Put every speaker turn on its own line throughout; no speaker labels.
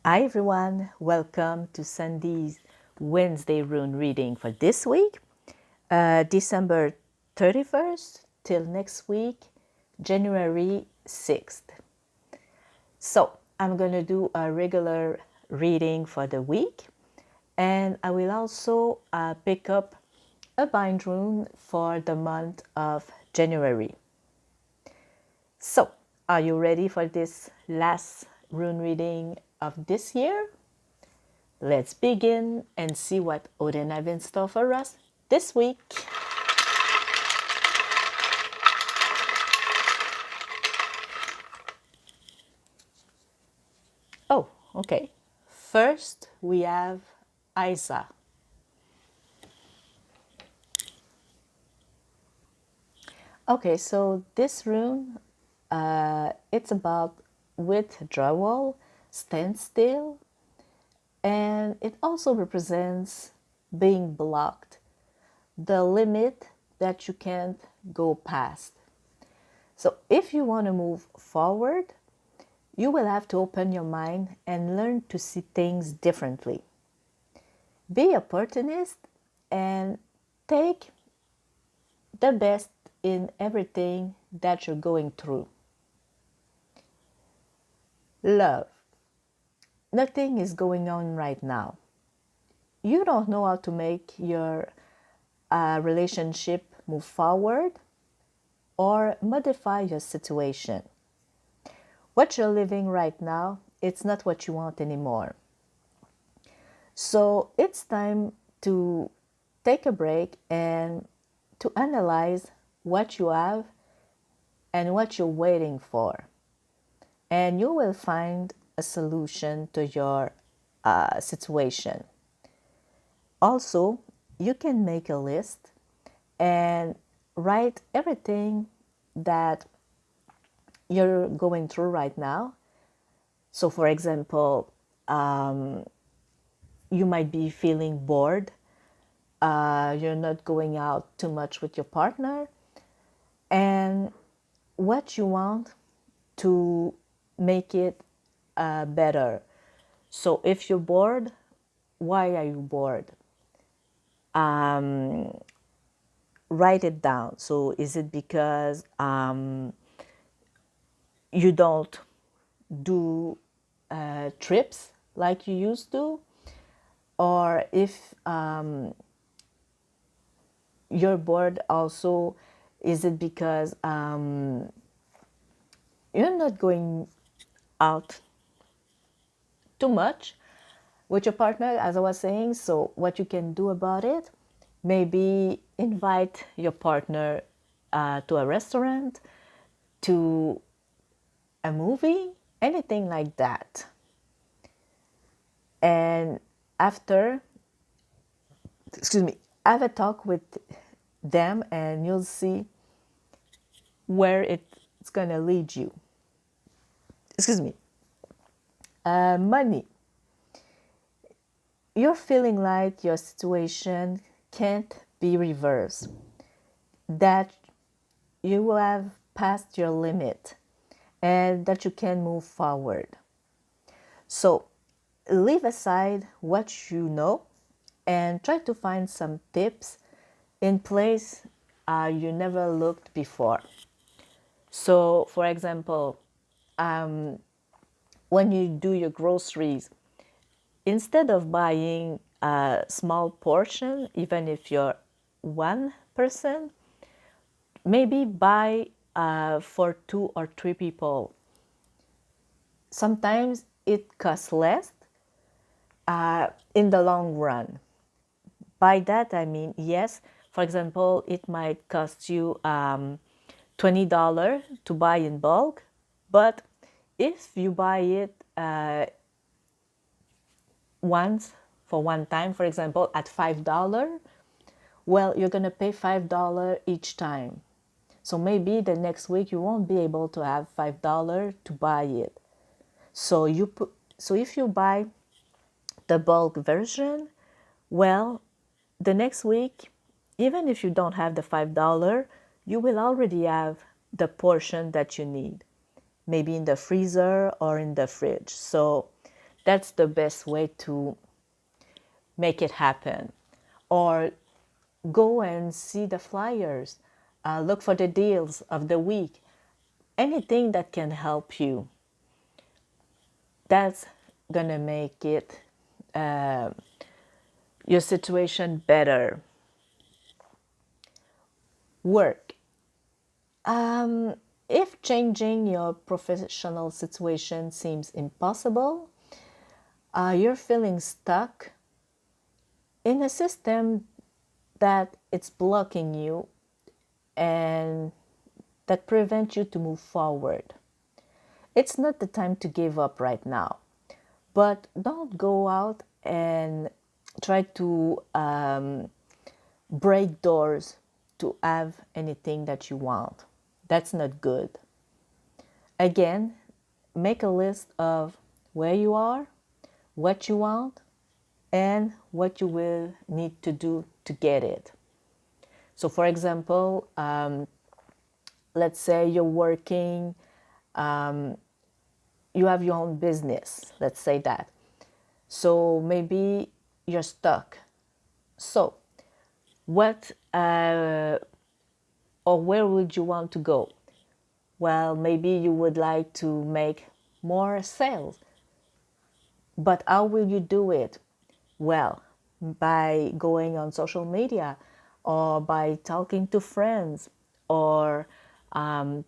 Hi everyone, welcome to Sandy's Wednesday rune reading for this week, December 31st till next week, January 6th. So I'm going to do a regular reading for the week, and I will also pick up a Bindrune for the month of January. So, are you ready for this last rune reading of this year? Let's begin and see what Odin have in store for us this week. Oh, okay. First, we have Isa. Okay, so this rune, it's about withdrawal, standstill, and it also represents being blocked, the limit that you can't go past. So if you want to move forward, you will have to open your mind and learn to see things differently. Be opportunist and take the best in everything that you're going through. Love. Nothing is going on right now. You don't know how to make your relationship move forward or modify your situation. What you're living right now, it's not what you want anymore. So it's time to take a break and to analyze what you have and what you're waiting for. And you will find a solution to your situation. Also, you can make a list and write everything that you're going through right now. So, for example, you might be feeling bored. You're not going out too much with your partner. And what you want to make it better. So if you're bored, why are you bored? Write it down. So is it because you don't do trips like you used to? Or if you're bored also, is it because you're not going out too much with your partner, as I was saying? So what you can do about it, maybe invite your partner to a restaurant, to a movie, anything like that. And after, have a talk with them and you'll see where it's going to lead you. Money. You're feeling like your situation can't be reversed, that you will have passed your limit and that you can move forward. So leave aside what you know and try to find some tips in place you never looked before. So, for example, when you do your groceries, instead of buying a small portion, even if you're one person, maybe buy for 2 or 3 people. Sometimes it costs less in the long run. By that I mean, yes, for example, it might cost you $20 to buy in bulk, but if you buy it once for one time, for example, at $5, well, you're going to pay $5 each time. So maybe the next week you won't be able to have $5 to buy it. So if you buy the bulk version, well, the next week, even if you don't have the $5, you will already have the portion that you need, maybe in the freezer or in the fridge. So That's the best way to make it happen. Or go and see the flyers, look for the deals of the week, anything that can help you. That's gonna make it your situation better. Work. If changing your professional situation seems impossible, you're feeling stuck in a system that it's blocking you and that prevent you to move forward. It's not the time to give up right now, but don't go out and try to break doors to have anything that you want. That's not good. Again, make a list of where you are, what you want, and what you will need to do to get it. So, for example, let's say you're working, you have your own business, let's say that. So maybe you're stuck. So, what or where would you want to go? Well, maybe you would like to make more sales. But how will you do it? Well, by going on social media or by talking to friends or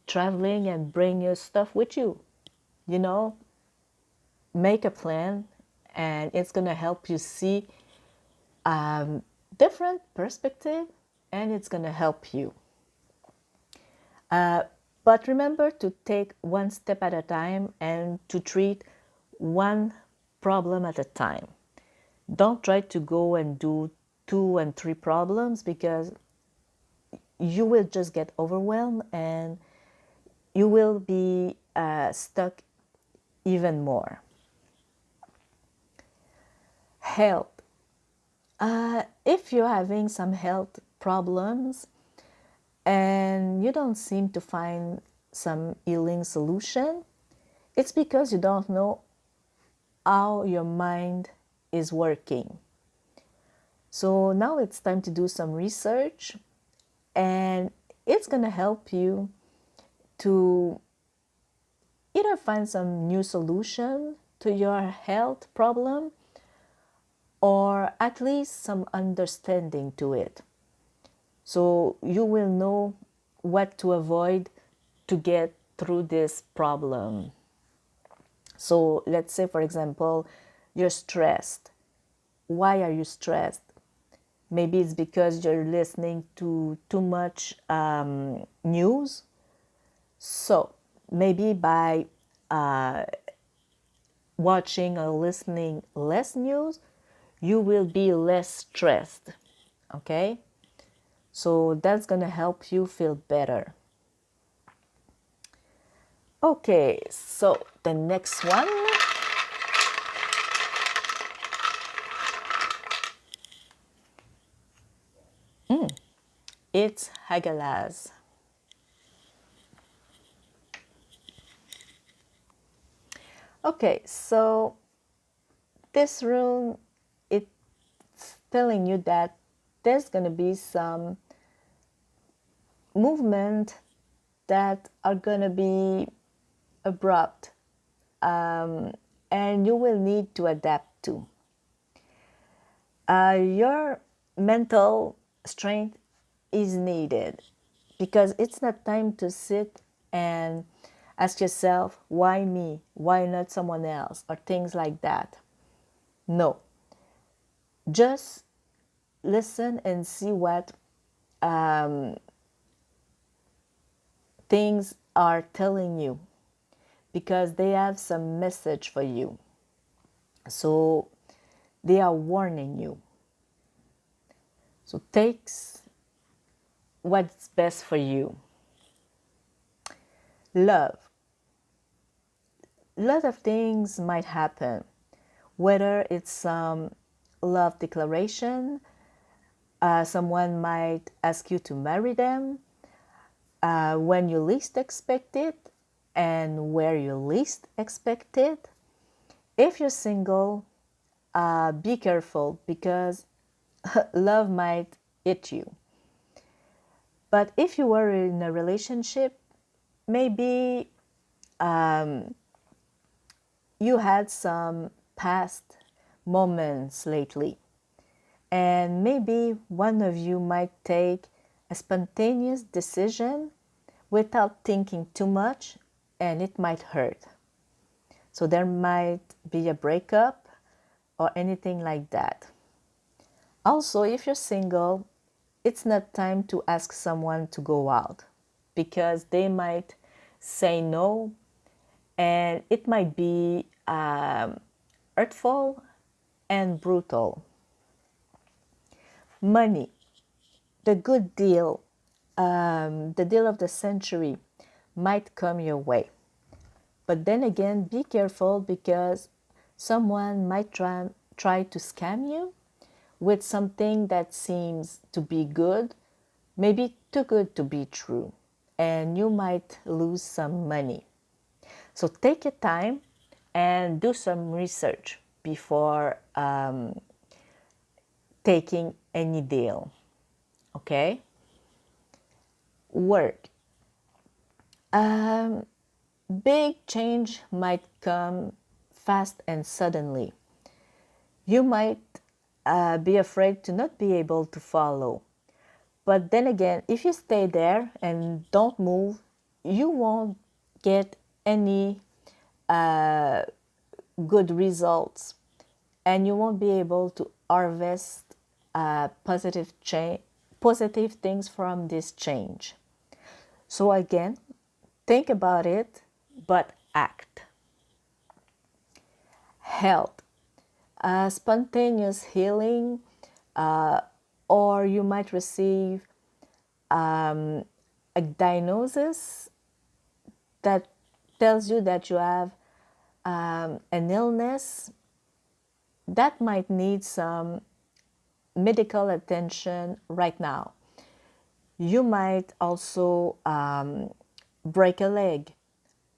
traveling and bring your stuff with you. You know, make a plan and it's going to help you see different perspective and it's going to help you. But remember to take one step at a time and to treat one problem at a time. Don't try to go and do 2 and 3 problems because you will just get overwhelmed and you will be stuck even more. Health. If you're having some health problems and you don't seem to find some healing solution, it's because you don't know how your mind is working. So now it's time to do some research and it's going to help you to either find some new solution to your health problem or at least some understanding to it. So you will know what to avoid to get through this problem. So let's say, for example, you're stressed. Why are you stressed? Maybe it's because you're listening to too much news. So maybe by watching or listening less news, you will be less stressed. Okay? So that's going to help you feel better. Okay, so the next one. It's Hagalaz. Okay, so this rune, it's telling you that there's going to be some movement that are going to be abrupt and you will need to adapt to. Your mental strength is needed because it's not time to sit and ask yourself, why me? Why not someone else? Or things like that. No. Just listen and see what things are telling you because they have some message for you. So they are warning you. So take what's best for you. Love. A lot of things might happen, whether it's some love declaration, someone might ask you to marry them when you least expect it and where you least expect it. If you're single, be careful because love might hit you. But if you were in a relationship, maybe you had some past moments lately, and maybe one of you might take a spontaneous decision without thinking too much, and it might hurt. So there might be a breakup or anything like that. Also, if you're single, it's not time to ask someone to go out because they might say no, and it might be hurtful and brutal. Money, the good deal, the deal of the century might come your way. But then again, be careful because someone might try to scam you with something that seems to be good, maybe too good to be true, and you might lose some money. So take your time and do some research before taking any deal. Okay? Work. Big change might come fast and suddenly. You might be afraid to not be able to follow. But then again, if you stay there and don't move, you won't get any good results, and you won't be able to harvest positive things from this change. So again, think about it, but act. Health, spontaneous healing, or you might receive a diagnosis that tells you that you have an illness that might need some medical attention right now. You might also break a leg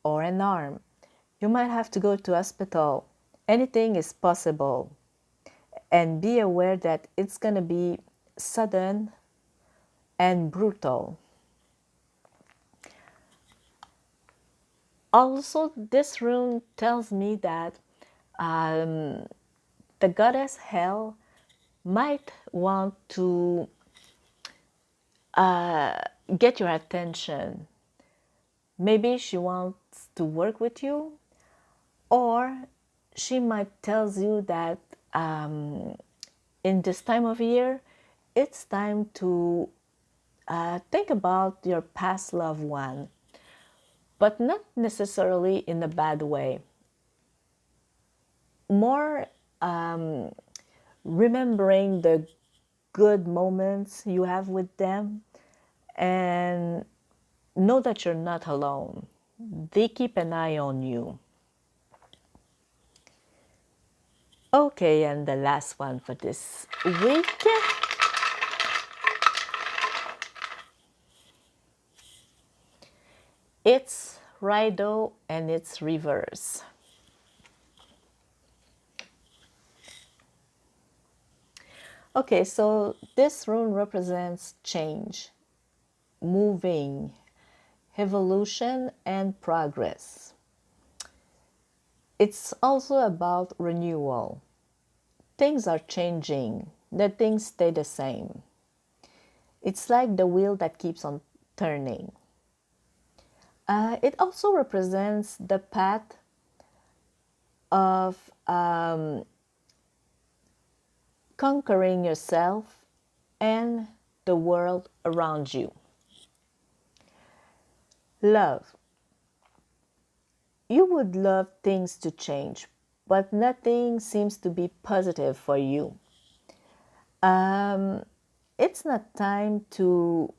or an arm. You might have to go to hospital. Anything is possible. And be aware that it's going to be sudden and brutal. Also, this rune tells me that the goddess Hel might want to get your attention. Maybe she wants to work with you, or she might tells you that in this time of year, it's time to think about your past loved one, but not necessarily in a bad way. More remembering the good moments you have with them, and know that you're not alone. They keep an eye on you. Okay, and the last one for this week. It's Rido and it's reverse. Okay, so this rune represents change, moving, evolution, and progress. It's also about renewal. Things are changing, the things stay the same. It's like the wheel that keeps on turning. It also represents the path of conquering yourself and the world around you. Love. You would love things to change, but nothing seems to be positive for you. It's not time to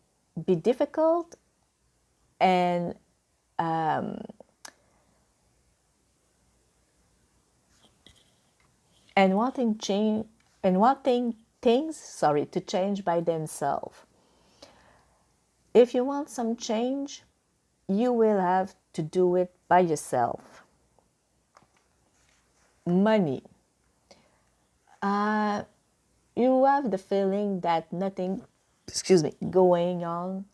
be difficult and wanting things to change by themselves. If you want some change, you will have to do it by yourself. money. You have the feeling that nothing, going on,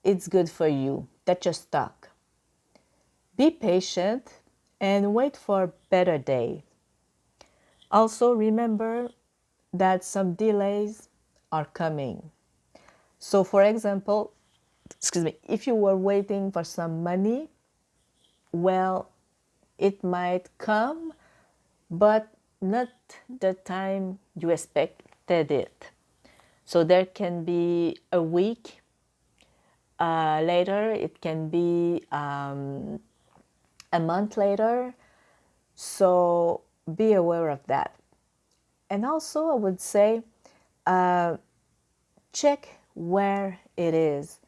it's good for you, that you're stuck. Be patient and wait for a better day. Also remember that some delays are coming. So for example, if you were waiting for some money, well, it might come, but not the time you expected it. So there can be a week later, it can be a month later. So be aware of that. And also, I would say, check where it is.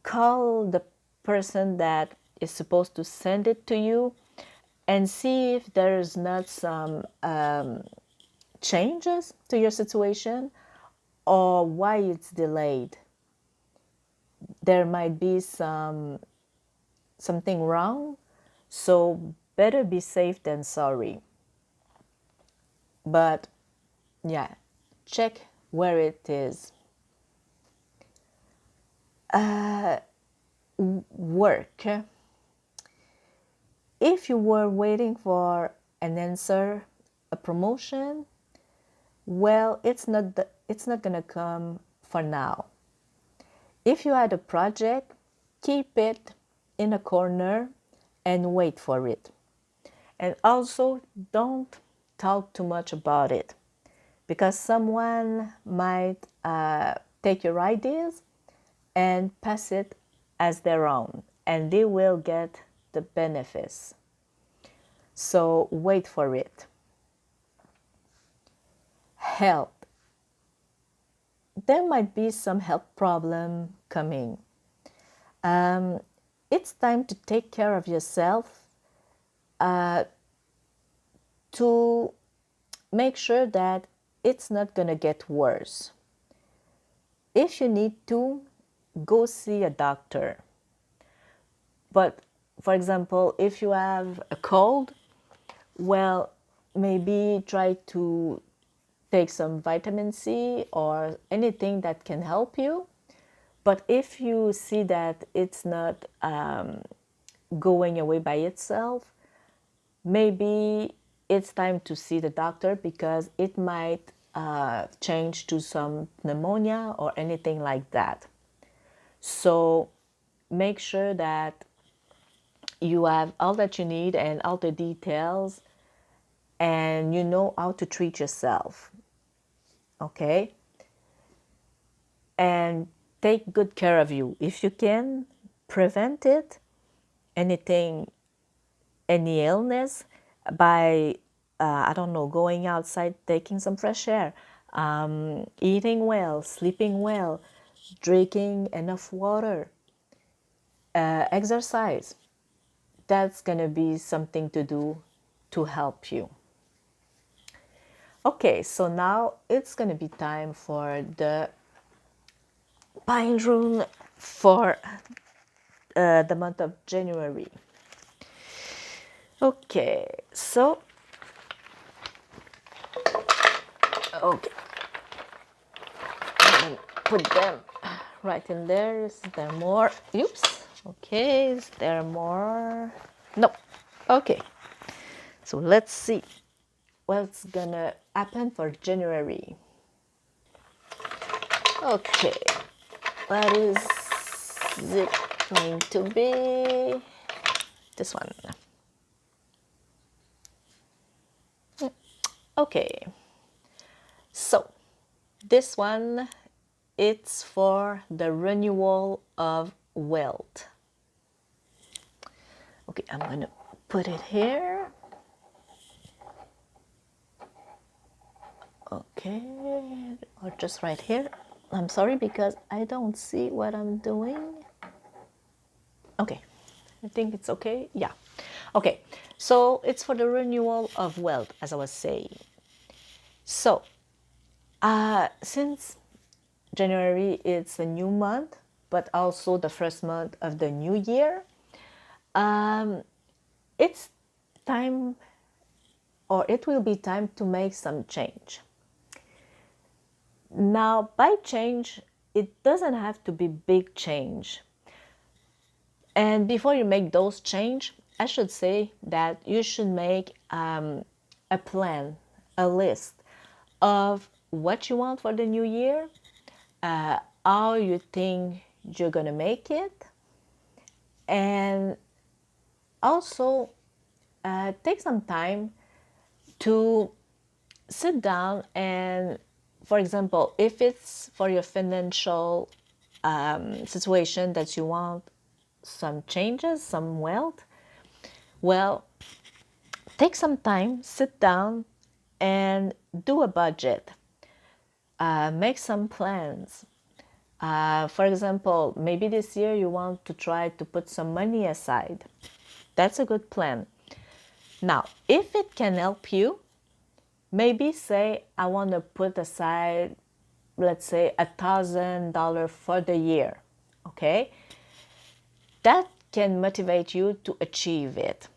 Call the person that is supposed to send it to you and see if there's not some changes to your situation or why it's delayed. There might be something wrong, so better be safe than sorry. But yeah, check where it is. Work. If you were waiting for an answer, a promotion, well, it's not gonna come for now. If you had a project, keep it in a corner and wait for it. And also, don't talk too much about it, because someone might take your ideas and pass it as their own, and they will get the benefits. So wait for it. Health. There might be some health problem coming. It's time to take care of yourself, to make sure that it's not going to get worse. If you need to, go see a doctor. But for example, if you have a cold, well, maybe try to take some vitamin C or anything that can help you. But if you see that it's not going away by itself, maybe it's time to see the doctor, because it might change to some pneumonia or anything like that. So make sure that you have all that you need and all the details, and you know how to treat yourself. Okay? And take good care of you. If you can prevent it, anything, any illness, by, I don't know, going outside, taking some fresh air, eating well, sleeping well, drinking enough water, exercise. That's going to be something to do to help you. Okay, so now it's going to be time for the Bindrune for the month of January. Okay, so okay, put them right in there. Is there more? Oops. Okay, is there more? No. Okay, so let's see what's gonna happen for January. Okay, what is it going to be? This one. Okay, so this one, it's for the renewal of wealth. Okay, I'm going to put it here. Okay, or just right here. I'm sorry because I don't see what I'm doing. Okay, I think it's okay. Yeah. Okay, so it's for the renewal of wealth, as I was saying. So, since January it's a new month, but also the first month of the new year, it's time, or it will be time to make some change. Now, by change, it doesn't have to be big change. And before you make those change, I should say that you should make a plan, a list of what you want for the new year, how you think you're gonna make it, and also take some time to sit down and, for example, if it's for your financial situation that you want some changes, some wealth, well, take some time, sit down, and do a budget. Make some plans. For example, maybe this year you want to try to put some money aside. That's a good plan. Now, if it can help you, maybe say, I want to put aside, let's say, $1,000 for the year. Okay? That can motivate you to achieve it.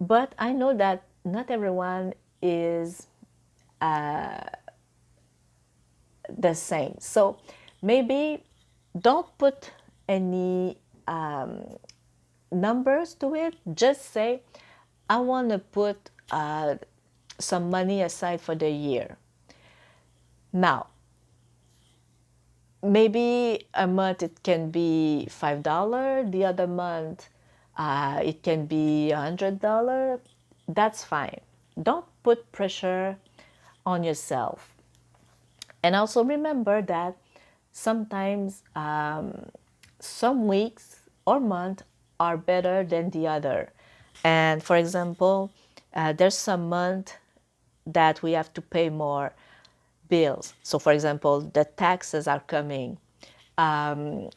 But I know that not everyone is the same. So maybe don't put any numbers to it. Just say, I want to put some money aside for the year. Now, maybe a month it can be $5, the other month it can be $100. That's fine. Don't put pressure on yourself. And also remember that sometimes some weeks or months are better than the other. And for example, there's some month that we have to pay more bills. So for example, the taxes are coming.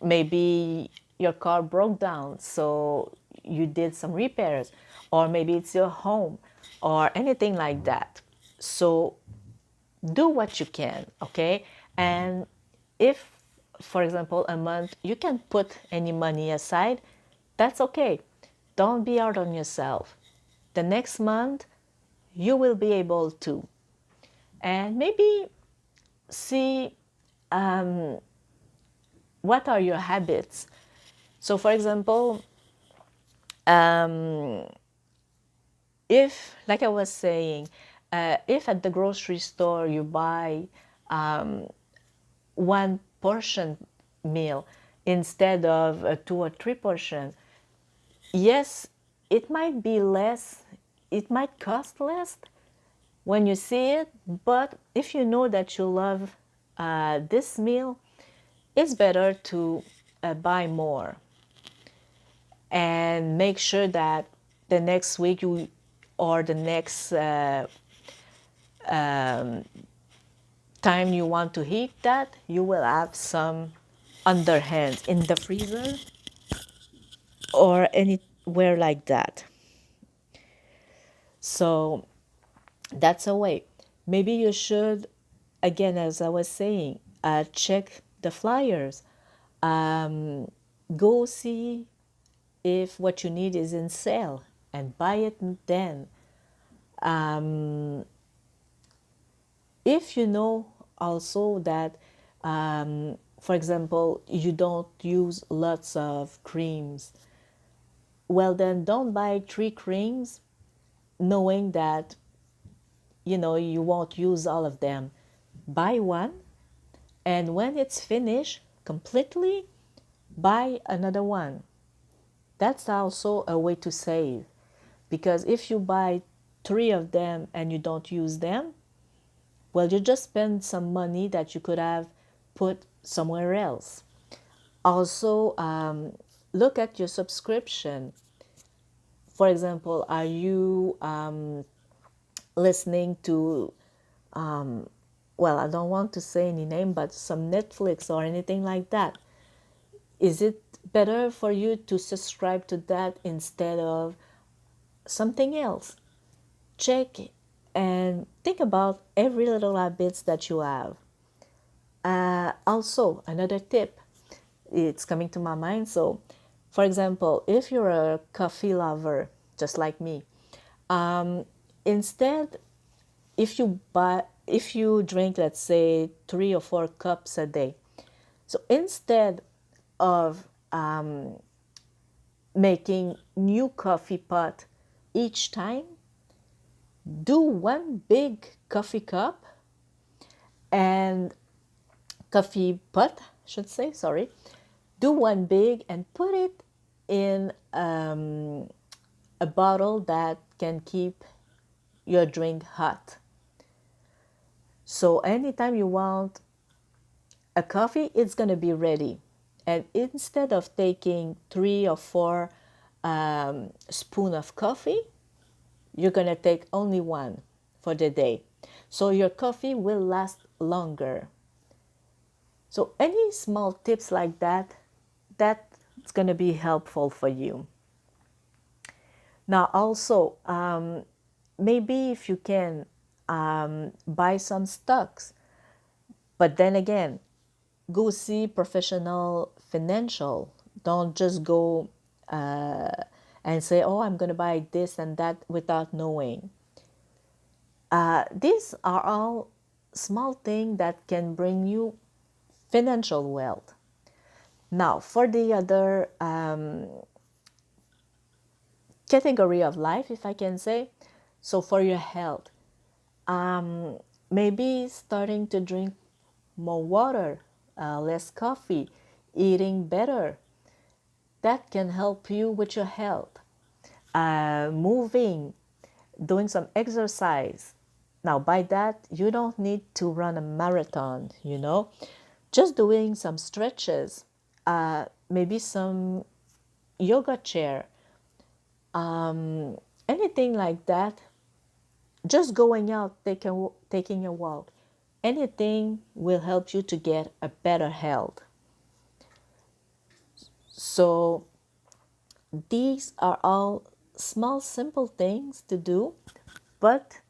Maybe your car broke down, so you did some repairs, or maybe it's your home, or anything like that. So do what you can, okay? And if, for example, a month you can put any money aside, that's okay. Don't be hard on yourself. The next month you will be able to. And maybe see what are your habits. So for example, if, like I was saying, if at the grocery store you buy one portion meal instead of a 2 or 3 portion, yes, it might be less, it might cost less when you see it, but if you know that you love this meal, it's better to buy more and make sure that the next week you, or the next time you want to eat that, you will have some underhand in the freezer or anywhere like that. So that's a way. Maybe you should, again, as I was saying, check the flyers. Go see if what you need is in sale and buy it then. If you know also that, for example, you don't use lots of creams, well then don't buy 3 creams knowing that you won't use all of them. Buy one, and when it's finished completely, buy another one. That's also a way to save, because if you buy 3 of them and you don't use them, well, you just spend some money that you could have put somewhere else. Also, look at your subscription. For example, are you listening to, well, I don't want to say any name, but some Netflix or anything like that? Is it better for you to subscribe to that instead of something else? Check and think about every little habits that you have. Also, another tip, it's coming to my mind. So, for example, if you're a coffee lover, just like me, Instead, if you drink, let's say, 3 or 4 cups a day, so instead of making new coffee pot each time, do one big coffee cup and coffee pot, I should say, sorry. Do one big and put it in a bottle that can keep your drink hot. So anytime you want a coffee, it's going to be ready. And instead of taking 3 or 4 spoon of coffee, you're going to take only one for the day. So your coffee will last longer. So any small tips like that, that's going to be helpful for you. Now also, maybe if you can buy some stocks, but then again, go see professional financial. Don't just go and say, oh, I'm going to buy this and that without knowing. These are all small things that can bring you financial wealth. Now, for the other category of life, if I can say, so for your health, maybe starting to drink more water, less coffee, eating better. That can help you with your health. Moving, doing some exercise. Now, by that, you don't need to run a marathon, just doing some stretches, maybe some yoga chair, anything like that. Just going out, taking a walk, anything will help you to get a better health. So these are all small, simple things to do, but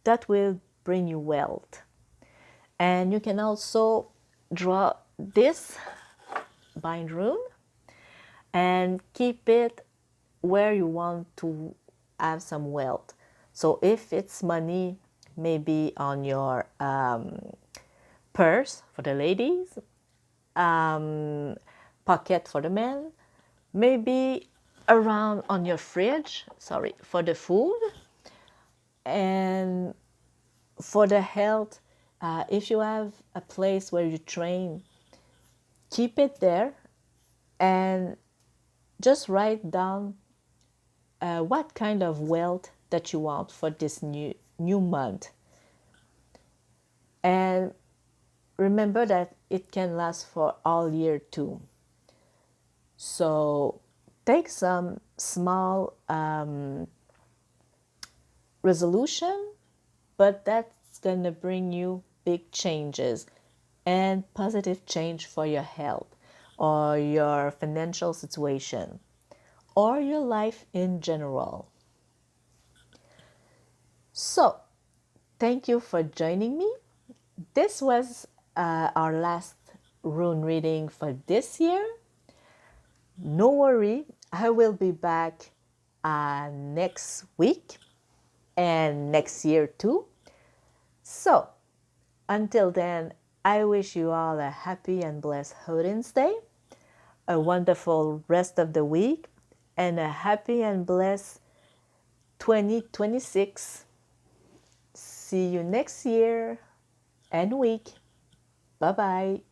that will bring you wealth. And you can also draw this Bindrune and keep it where you want to have some wealth. So if it's money, maybe on your purse for the ladies, pocket for the men, maybe around on your fridge, for the food. And for the health, if you have a place where you train, keep it there and just write down what kind of wealth that you want for this new month. And remember that it can last for all year too. So take some small resolution, but that's going to bring you big changes and positive change for your health or your financial situation or your life in general. So, thank you for joining me. This was our last rune reading for this year. No worry, I will be back next week and next year too. So, until then, I wish you all a happy and blessed Hoden's Day, a wonderful rest of the week, and a happy and blessed 2026. See you next year and week. Bye-bye.